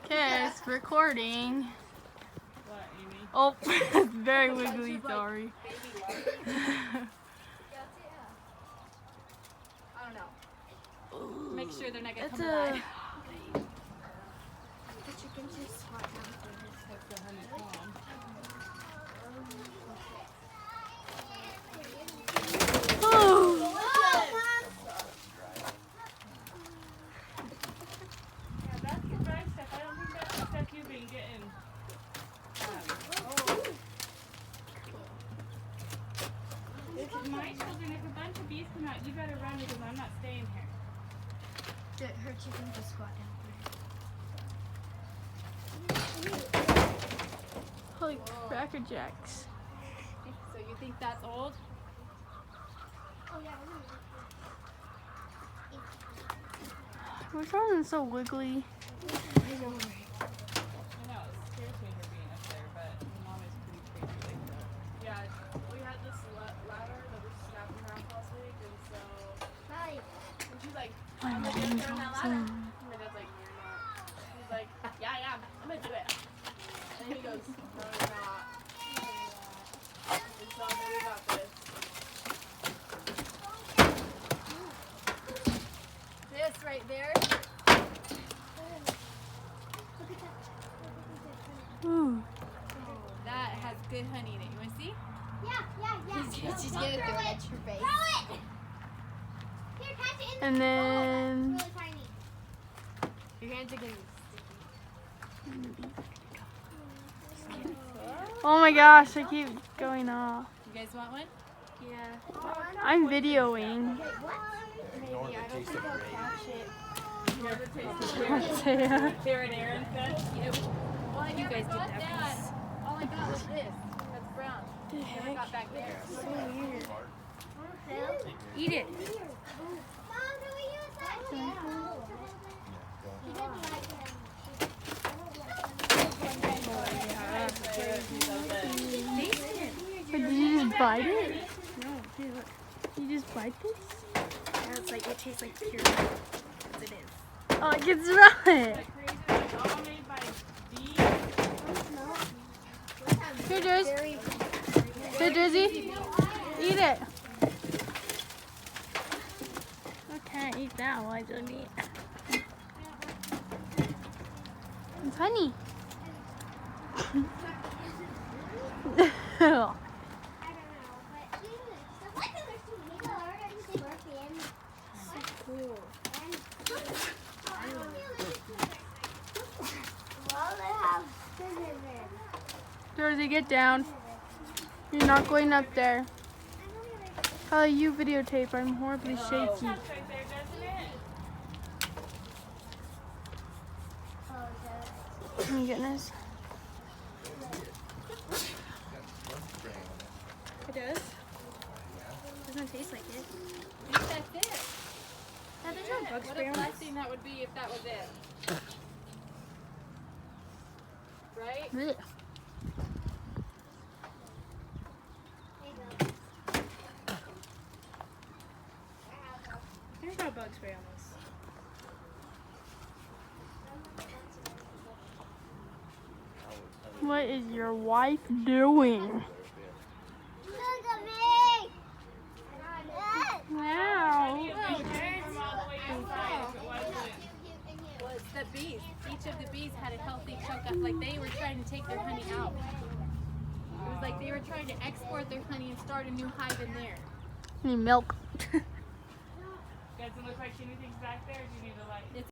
Okay, it's recording. What, Amy? Oh, it's very wiggly, sorry. I don't know. Make sure they're not gonna It's come alive. The chickens just swat downstairs. That's the honeycomb. Oh. Yeah, that's the dry stuff. I don't think that's the stuff you've been getting. If my children, if a bunch of bees come out, you better run because I'm not staying here. Her chicken just squat Holy Cracker Jacks. So you think that's old? Oh yeah, Which one is so wiggly? I know, it scares me her being up there, but my mom is pretty crazy like that. Yeah, we had this ladder that was snapping around last week, and so and she's like, I'm gonna get her on that ladder. And my dad's like, you're not. He's like, yeah, I am. I'm gonna do it. And he goes, no, you're not. And so then we got this. This right there. Ooh. That has good honey in it. You want to see? yeah. She's gonna throw it at your face. Throw it! Here, catch it in And the then bowl. That's really tiny. Your hands are going to oh my gosh, I keep going off. You guys want one? Yeah. I'm videoing. Maybe. I don't think I'll catch it. You never tasted Yeah. Karen Aaron said? Well, I You never guys did got that. All I got was this. That's brown. The I heck? got back there. So weird. Eat it. Mom, can we use that? He doesn't like it. But did you just bite it? No, hey look. You just bite this? Yeah, it's like, it tastes like pure. Yes, it is. Oh, I can smell it. All made by bees. Here, Jersey. Here, Jersey. Eat it. I can't eat that one. I don't eat. It's honey. I don't know, but stuff like that are too big. I already see Murphy in. Cool. Well, they have scissors in. Jersey, get down. You're not going up there. Holly, you videotape. I'm horribly shaky. Right there, doesn't it? Oh my goodness. It does? Doesn't taste like it. I think that's it. Yeah, there's no bug What spray a on this. blessing that would be if that was it. Right? Blech. There's no bug spray on this. What is your wife doing? Look at me! Wow. From all the way inside if it wasn't. Well, it's the bees. Each of the bees had a healthy choke up, like they were trying to take their honey out. It was like they were trying to export their honey and start a new hive in there. Need milk. Doesn't look like anything's back there. Do you need a light?